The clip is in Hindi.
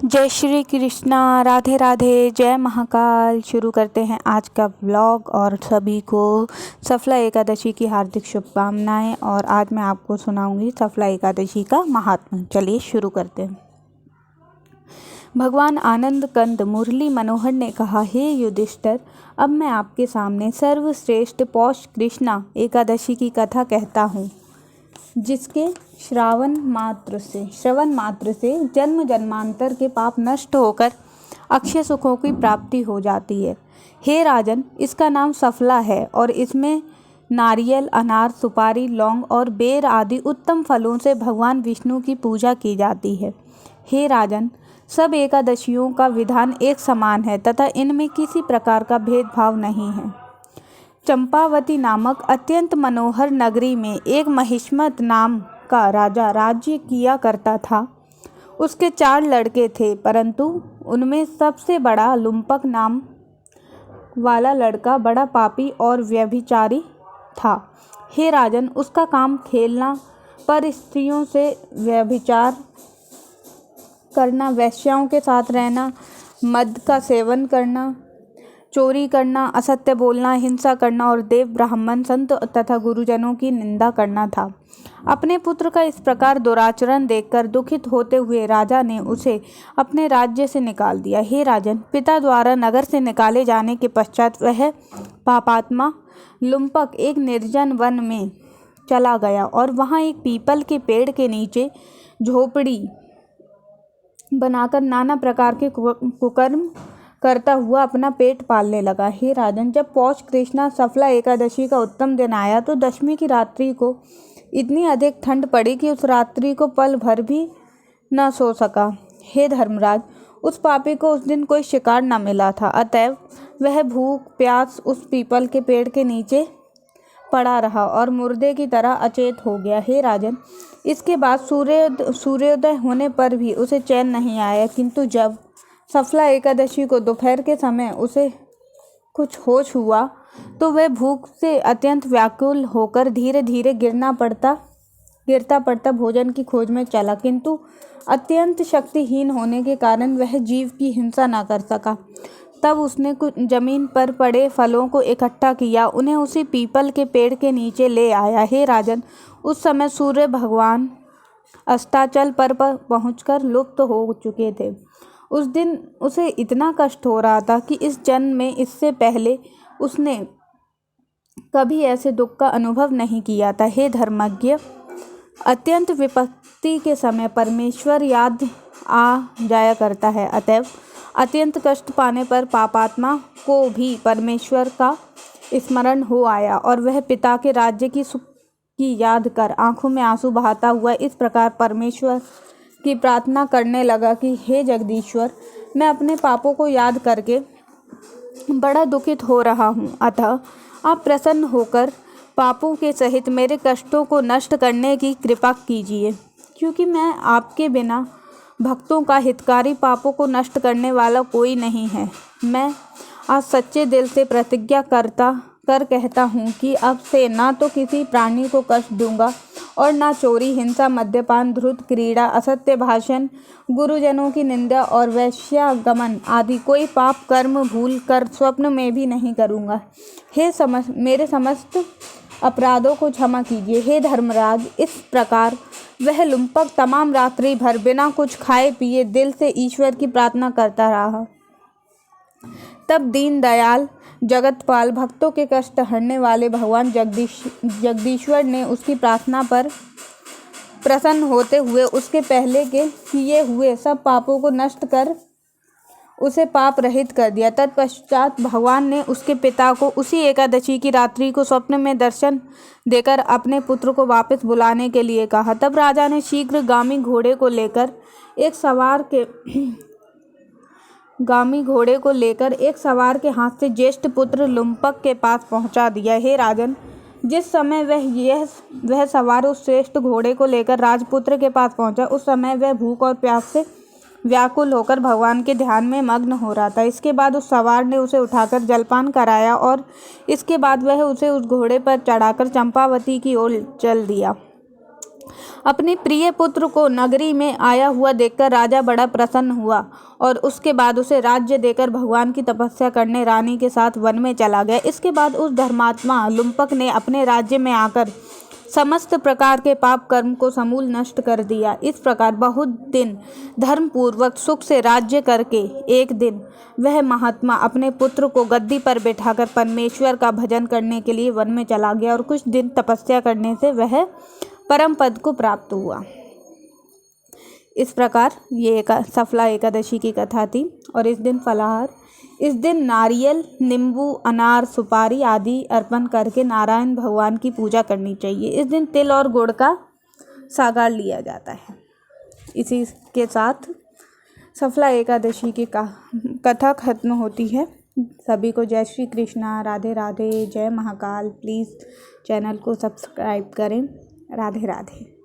जय श्री कृष्णा, राधे राधे, जय महाकाल। शुरू करते हैं आज का व्लॉग और सभी को सफला एकादशी की हार्दिक शुभकामनाएं। और आज मैं आपको सुनाऊंगी सफला एकादशी का महात्म्य। चलिए शुरू करते हैं। भगवान आनंद कंद मुरली मनोहर ने कहा, हे युधिष्ठिर, अब मैं आपके सामने सर्वश्रेष्ठ पौष कृष्णा एकादशी की कथा कहता हूँ, जिसके श्रवण मात्र से जन्म जन्मांतर के पाप नष्ट होकर अक्षय सुखों की प्राप्ति हो जाती है। हे राजन, इसका नाम सफला है और इसमें नारियल, अनार, सुपारी, लौंग और बेर आदि उत्तम फलों से भगवान विष्णु की पूजा की जाती है। हे राजन, सब एकादशियों का विधान एक समान है तथा इनमें किसी प्रकार का भेदभाव नहीं है। चंपावती नामक अत्यंत मनोहर नगरी में एक महिष्मत नाम का राजा राज्य किया करता था। उसके 4 लड़के थे, परंतु उनमें सबसे बड़ा लुम्पक नाम वाला लड़का बड़ा पापी और व्यभिचारी था। हे राजन, उसका काम खेलना, पर स्त्रियों से व्यभिचार करना, वेश्याओं के साथ रहना, मद का सेवन करना, चोरी करना, असत्य बोलना, हिंसा करना और देव, ब्राह्मण, संत तथा गुरुजनों की निंदा करना था। अपने पुत्र का इस प्रकार दुराचरण देखकर दुखित होते हुए राजा ने उसे अपने राज्य से निकाल दिया। हे राजन, पिता द्वारा नगर से निकाले जाने के पश्चात वह पापात्मा लुम्पक एक निर्जन वन में चला गया और वहाँ एक पीपल के पेड़ के नीचे झोपड़ी बनाकर नाना प्रकार के कुकर्म करता हुआ अपना पेट पालने लगा। हे राजन, जब पौष कृष्णा सफला एकादशी का उत्तम दिन आया तो दशमी की रात्रि को इतनी अधिक ठंड पड़ी कि उस रात्रि को पल भर भी न सो सका। हे धर्मराज, उस पापी को उस दिन कोई शिकार न मिला था, अतएव वह भूख प्यास उस पीपल के पेड़ के नीचे पड़ा रहा और मुर्दे की तरह अचेत हो गया। हे राजन, इसके बाद सूर्योदय होने पर भी उसे चैन नहीं आया, किंतु जब सफला एकादशी को दोपहर के समय उसे कुछ होश हुआ तो वह भूख से अत्यंत व्याकुल होकर धीरे धीरे गिरता पड़ता भोजन की खोज में चला, किंतु अत्यंत शक्तिहीन होने के कारण वह जीव की हिंसा न कर सका। तब उसने कुछ जमीन पर पड़े फलों को इकट्ठा किया, उन्हें उसी पीपल के पेड़ के नीचे ले आया। हे राजन, उस समय सूर्य भगवान अस्ताचल पर पहुंचकर लुप्त हो चुके थे। उस दिन उसे इतना कष्ट हो रहा था कि इस जन्म में इससे पहले उसने कभी ऐसे दुख का अनुभव नहीं किया था। हे धर्मज्ञ, अत्यंत विपत्ति के समय परमेश्वर याद आ जाया करता है, अतएव अत्यंत कष्ट पाने पर पापात्मा को भी परमेश्वर का स्मरण हो आया और वह पिता के राज्य की सुख की याद कर आंखों में आंसू बहाता हुआ इस प्रकार परमेश्वर की प्रार्थना करने लगा कि हे जगदीश्वर, मैं अपने पापों को याद करके बड़ा दुखित हो रहा हूँ, अतः आप प्रसन्न होकर पापों के सहित मेरे कष्टों को नष्ट करने की कृपा कीजिए, क्योंकि मैं आपके बिना भक्तों का हितकारी, पापों को नष्ट करने वाला कोई नहीं है। मैं आज सच्चे दिल से प्रतिज्ञा कर कहता हूँ कि अब से ना तो किसी प्राणी को कष्ट दूंगा और ना चोरी, हिंसा, मद्यपान, धूर्त क्रीड़ा, असत्य भाषण, गुरुजनों की निंदा और वैश्यागमन आदि कोई पाप कर्म भूल कर स्वप्न में भी नहीं करूँगा। मेरे समस्त अपराधों को क्षमा कीजिए। हे धर्मराज, इस प्रकार वह लुम्पक तमाम रात्रि भर बिना कुछ खाए पिए दिल से ईश्वर की प्रार्थना करता रहा। तब दीन दयाल जगतपाल, भक्तों के कष्ट हरने वाले भगवान जगदीश्वर ने उसकी प्रार्थना पर प्रसन्न होते हुए उसके पहले के किए हुए सब पापों को नष्ट कर उसे पाप रहित कर दिया। तत्पश्चात भगवान ने उसके पिता को उसी एकादशी की रात्रि को स्वप्न में दर्शन देकर अपने पुत्र को वापस बुलाने के लिए कहा। तब राजा ने शीघ्र गामी घोड़े को लेकर एक सवार के हाथ से ज्येष्ठ पुत्र लुम्पक के पास पहुंचा दिया। हे राजन, जिस समय वह सवार उस श्रेष्ठ घोड़े को लेकर राजपुत्र के पास पहुंचा, उस समय वह भूख और प्यास से व्याकुल होकर भगवान के ध्यान में मग्न हो रहा था। इसके बाद उस सवार ने उसे उठाकर जलपान कराया और इसके बाद वह उसे उस घोड़े पर चढ़ाकर चंपावती की ओर चल दिया। अपने प्रिय पुत्र को नगरी में आया हुआ देखकर राजा बड़ा प्रसन्न हुआ और उसके बाद उसे राज्य देकर भगवान की तपस्या करने रानी के साथ वन में चला गया। इसके बाद उस धर्मात्मा लुम्पक ने अपने राज्य में आकर समस्त प्रकार के पाप कर्म को समूल नष्ट कर दिया। इस प्रकार बहुत दिन धर्मपूर्वक सुख से राज्य करके एक दिन वह महात्मा अपने पुत्र को गद्दी पर बैठाकर परमेश्वर का भजन करने के लिए वन में चला गया और कुछ दिन तपस्या करने से वह परम पद को प्राप्त हुआ। इस प्रकार ये सफला एकादशी की कथा थी। और इस दिन फलाहार, इस दिन नारियल, नींबू, अनार, सुपारी आदि अर्पण करके नारायण भगवान की पूजा करनी चाहिए। इस दिन तिल और गुड़ का सागार लिया जाता है। इसी के साथ सफला एकादशी की कथा खत्म होती है। सभी को जय श्री कृष्णा, राधे राधे, जय महाकाल। प्लीज़ चैनल को सब्सक्राइब करें। राधे राधे।